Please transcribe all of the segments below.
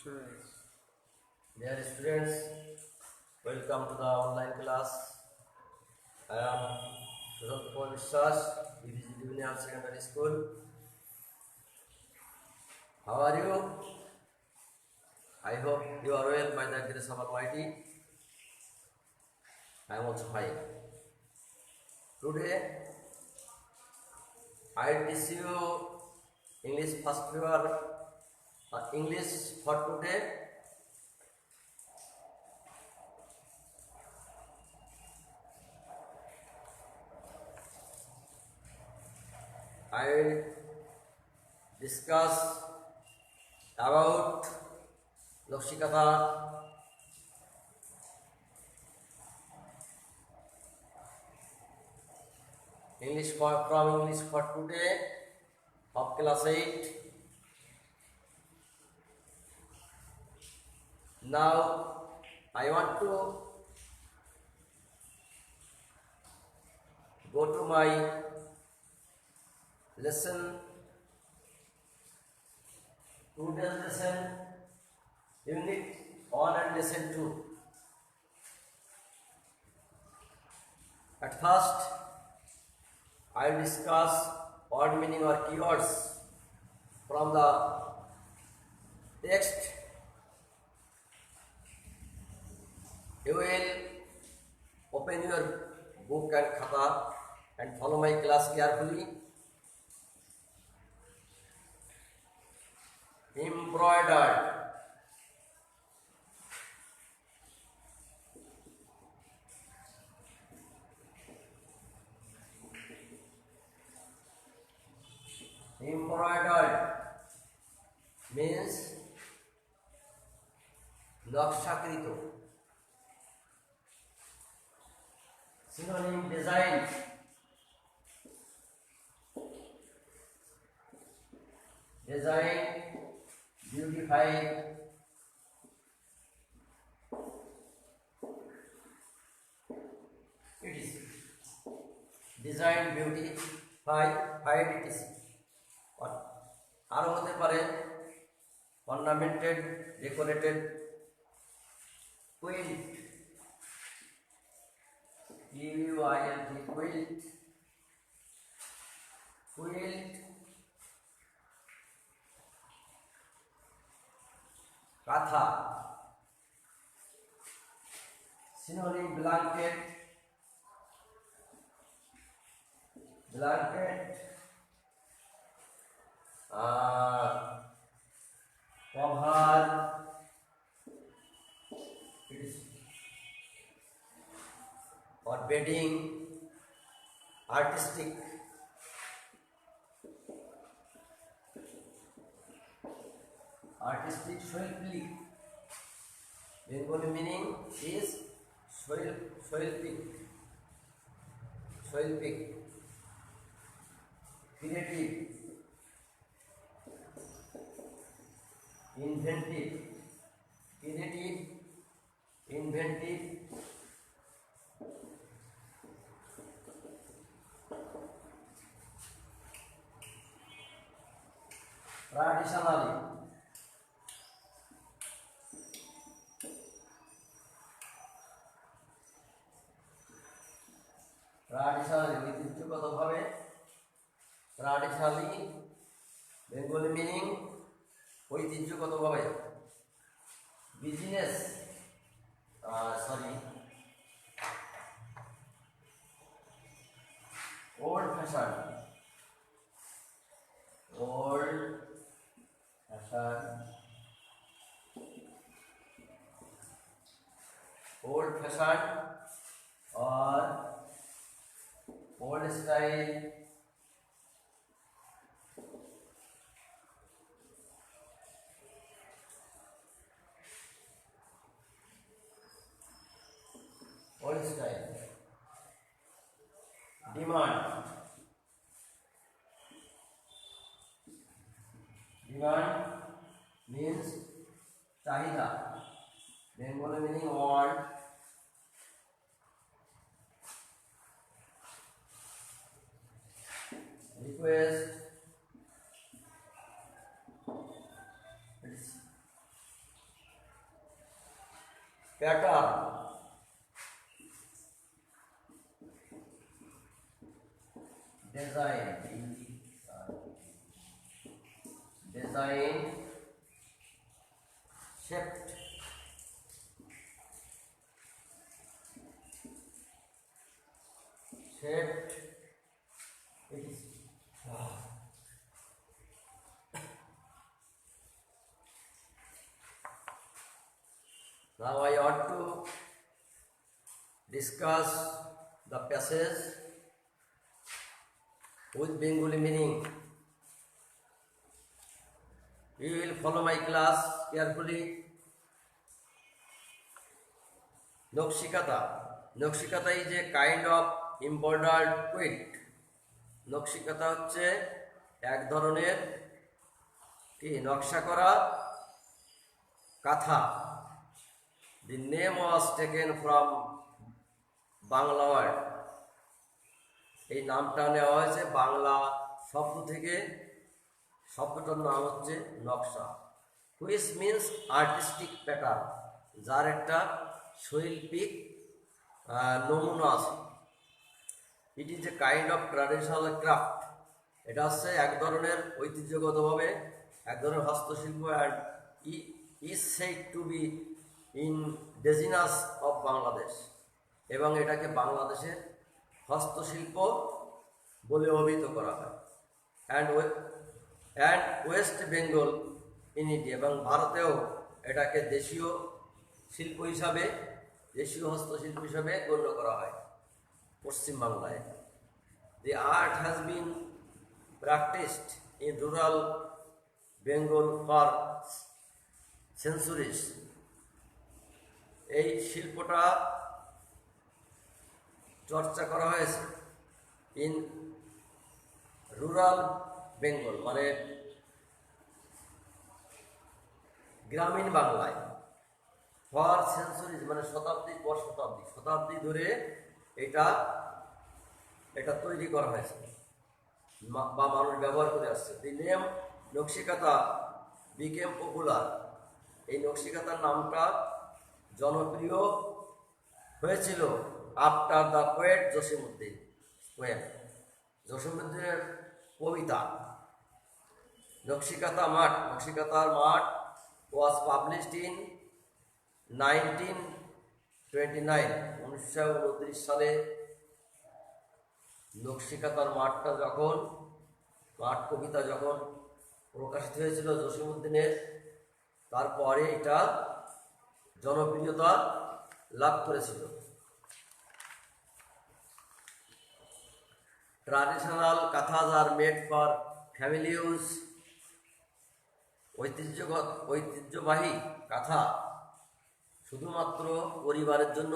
Insurance. Dear students, welcome to the online class. I am Sushant Kumar Vishwas, BVG Junior Secondary School. How are you? I hope you are well by the grace of Almighty. I am also fine. Today, I teach you English first paper. English for today. I will discuss about Lokshikatha, English from English for today of class 8. Now I want to go to my lesson, today's lesson, unit 1 and lesson 2. At first, I will discuss word meaning or keywords from the text. You will open your book and khata and follow my class carefully. Embroidered. Embroidered means নকশাকৃত. Synonym design. Design, beautified. It is design, beautified, it is. আরো হতে পারে ornamented, decorated, quilt, Quilt, quilt, katha, synonym blanket, cover, it is, or bedding, artistic, shilpi. Bengali meaning is shilpi, creative, inventive, traditionally, ঐতিহ্যগতভাবে, traditionally, Bengali meaning ঐতিহ্যগতভাবে, business, old fashioned, or old style, demand means চাহিদা. Bengali meaning want, request, pattern, design, design, shaped, shaped, it is now I want to discuss the passage with Bengali meaning. You will follow my class carefully. Nokshikata. Nokshikata is a kind of embroidered quilt. নকশিকাতা হচ্ছে এক ধরনের কি নকশা করা কাঁথা। The name was taken from Bangla word. এই নামটা নেওয়া হয়েছে বাংলা শব্দ থেকে। শব্দটার নাম হচ্ছে নকশা, which means artistic pattern, যার একটা শৈল্পিক নমুনা আছে। It is a kind of traditional craft. এটা হচ্ছে এক ধরনের ঐতিহ্যগতভাবে এক ধরনের হস্তশিল্প। And is said to be indigenous of Bangladesh, এবং এটাকে বাংলাদেশের হস্তশিল্প বলে অভিহিত করা হয়। And West Bengal in India, এবং ভারতেও এটাকে দেশীয় শিল্প হিসাবে, দেশীয় হস্তশিল্প হিসাবে গণ্য করা হয় পশ্চিম বাংলায়। The art has been practiced in rural Bengal for centuries. এই শিল্পটা চর্চা করা হয়েছে ইন রুরাল বেঙ্গল, মানে গ্রামীণ বাংলায়, ফর সেঞ্চুরিজ মানে শতাব্দীর পর শতাব্দী, শতাব্দী ধরে এটা তৈরি করা হয়েছে বা মানুষ ব্যবহার করে আসছে। The name Nakshikantha became popular. এই নকশিকাতার নামটা জনপ্রিয় হয়েছিল after the poet Jasimuddin poem, জসিমউদ্দিনের কবিতা নকশিকাতা মাঠ। নকশিকাতার মাঠ ওয়াজ পাবলিশড ইন 1929, 1929 সালে নকশিকাতার মাঠটা যখন, মাঠ কবিতা যখন প্রকাশিত হয়েছিল জসিমউদ্দিনের, তারপরে এটা জনপ্রিয়তা লাভ করেছিল। Traditional kanthas are made for family use. ঐতিহ্যবাহী কাঁথা শুধুমাত্র পরিবারের জন্য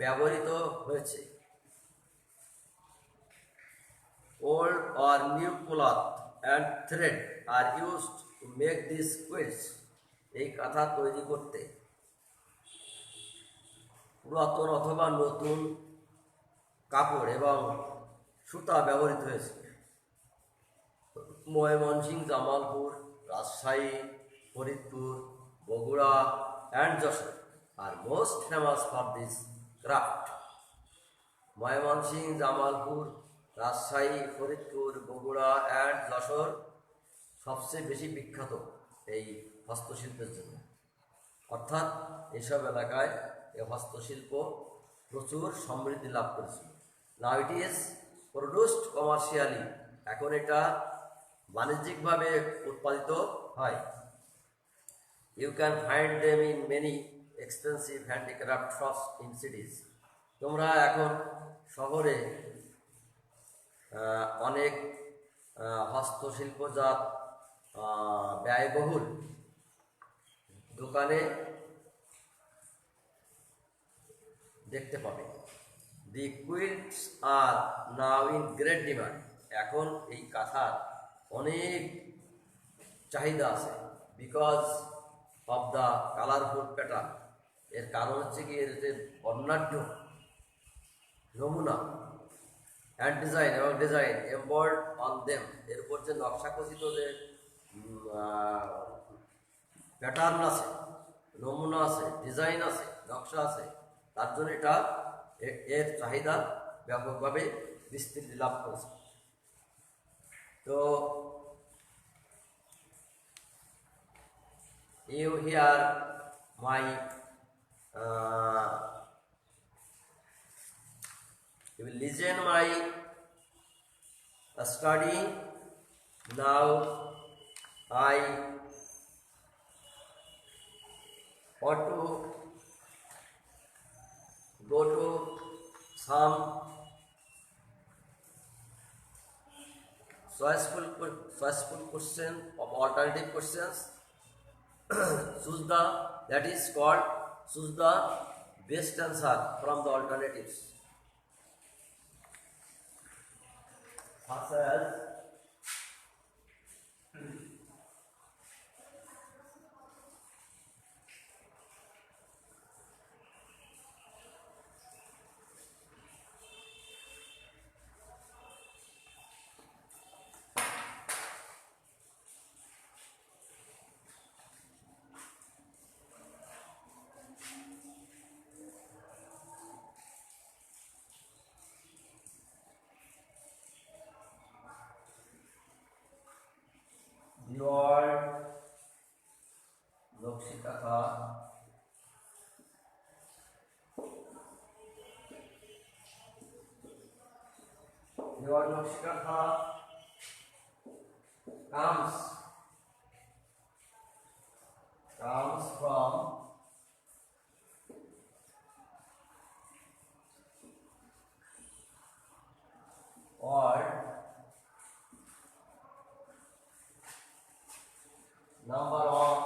ব্যবহৃত হয়েছে। Old or new cloth and thread are used to make these quilts. এই কাঁথা তৈরি করতে পুরাতন অথবা নতুন কাপড় এবং সুতা ব্যবহৃত হয়েছে। Mymensingh, Jamalpur, Rajshahi, Faridpur, Bogura and Jessore are most famous for this craft. Mymensingh, Jamalpur, Rajshahi, Faridpur, Bogura and Jessore সবচেয়ে বেশি বিখ্যাত এই হস্তশিল্পের জন্য। অর্থাৎ এইসব এলাকায় এই হস্তশিল্প প্রচুর সমৃদ্ধি লাভ করেছিল। Now it is produced commercially. এখন এটা বাণিজ্যিকভাবে উৎপাদিত হয়। You can find them in many expensive handicraft shops in cities. তোমরা এখন শহরে অনেক হস্তশিল্পজাত ব্যয়বহুল দোকানে দেখতে পাবে। The quilts are now in great demand. এখন এই কাঁথার অনেক চাহিদা আছে, because of the colourful pattern. এর কারণ হচ্ছে কি, এর যে বর্ণাঢ্য নমুনা অ্যান্ড ডিজাইন, এবং ডিজাইন এমবর্ড অন দেম, এর উপর যে নকশাখচিত যে প্যাটার্ন আছে, নমুনা আছে, ডিজাইন আছে, নকশা আছে, তার জন্য এটা এর চাহিদা ব্যাপকভাবে বিস্তৃতি লাভ করেছে। তো you hear my you will listen my study. Now I want to go to some choiceful question of alternative questions. Choose the, that is called choose the best answer from the alternatives. Such as the word Lokshikatha, the word Lokshikatha comes from word number of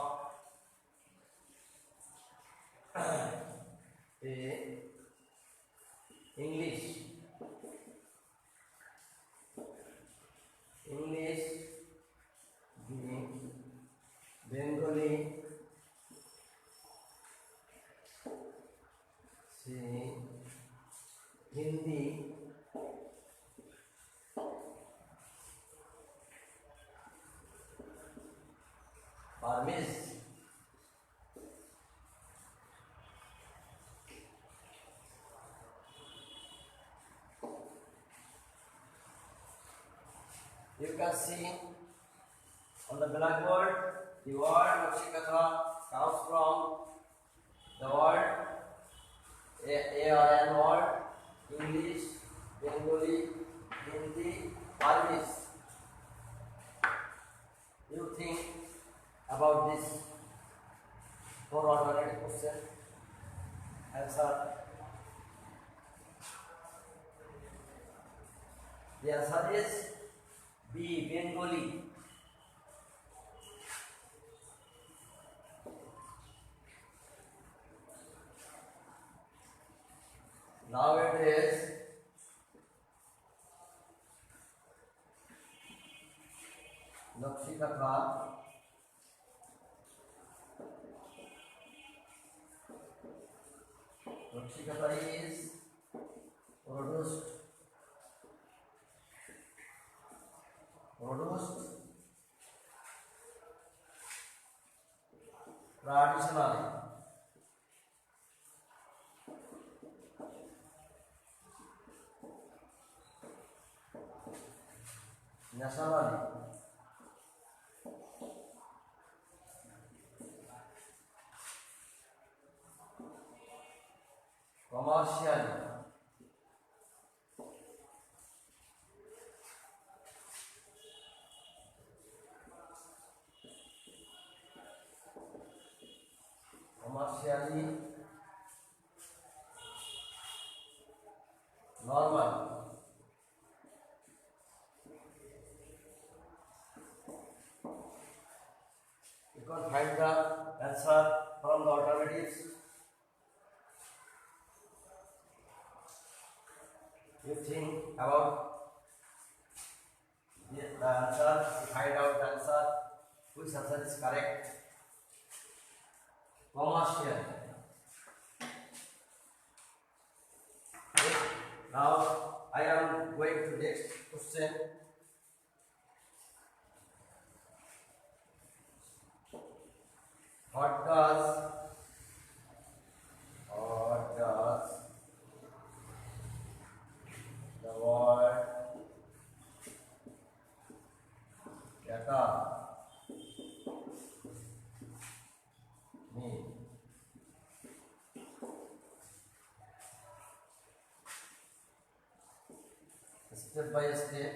English, Bengali, Hindi, Burmese, you can see on the blackboard the word Lokshikatha comes from the word A or N word English, Bengali, Hindi, Burmese. You think about this four alternative question. Answer. The answer is B, Bengali. Nowadays, Lokshikatha is produced traditionally nationally commercially normal. You can find the answer from the alternatives. You think about the answer, to find out the answer, which answer is correct. Commercial. Okay. Now I am going to next question. What does step by step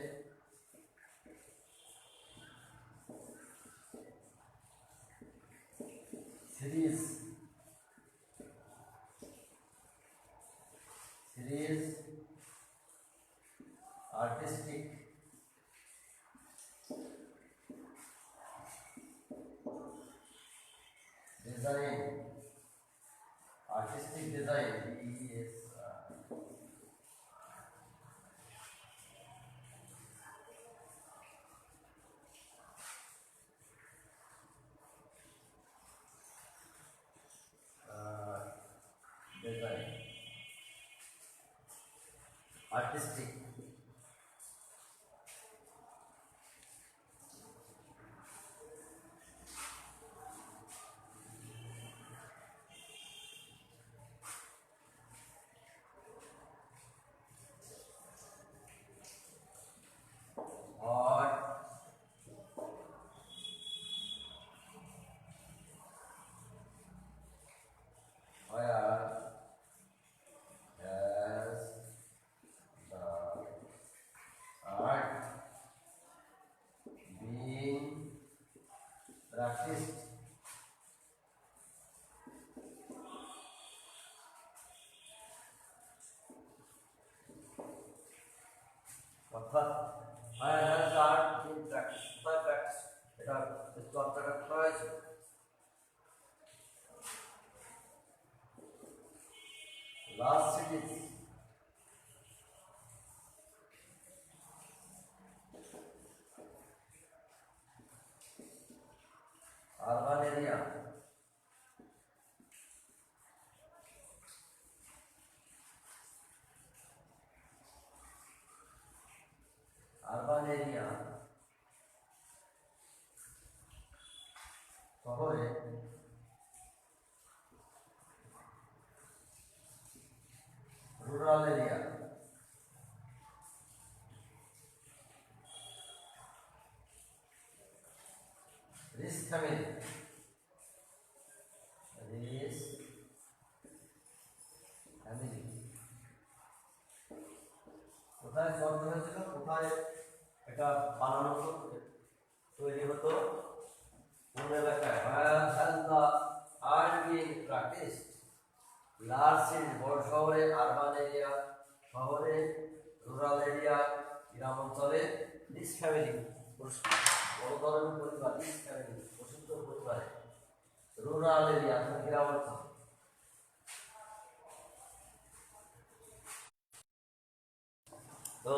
series artistic design yes design artistic or where has the art been practiced অর্থাৎ where has the art been practiced কোথায় practice এটা চর্চাটা করা হয়েছে large cities urban area শহরে rural area rich family কোথায় জন্ম হয়েছিল কোথায় এটা বানানো হতো তৈরি হতো কোন এলাকায় where has the art been practiced large city বড় শহরে আরবান এরিয়া শহরে রুরাল এরিয়া গ্রাম অঞ্চলে রিচ ফ্যামিলি বড় ধরনের পরিবার রিচ ফ্যামিলি প্রসিদ্ধ পরিবারে রুরাল এরিয়া গ্রাম অঞ্চল তো